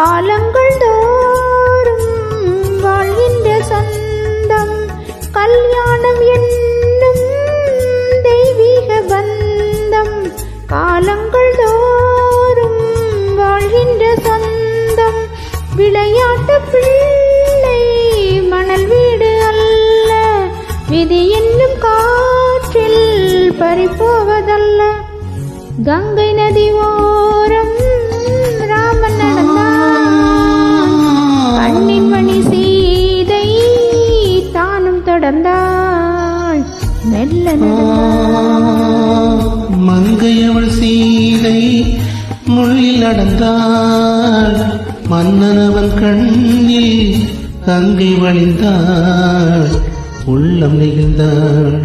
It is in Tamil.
காலங்கள் தோறும் வாழ்கின்ற சொந்தம் கல்யாணம் என்னும் தெய்வீக பந்தம். காலங்கள் தோறும் வாழ்கின்ற சொந்தம் விளையாட்டு பிள்ளை மணல் வீடு அல்ல. விதி என்னும் காற்றில் பறிப்போவதல்ல. கங்கை நதி ஓரம் ராமன் நடந்தான். கண்ணின் மணி சீதை தானும் தொடர்ந்தாள். மெல்ல மங்கையவள் சீதை முள்ளில் நடந்தாள். மன்னனவன் கண்ணில் கங்கை வழிந்தாள். உள்ளம் நெகிழ்ந்தாள்.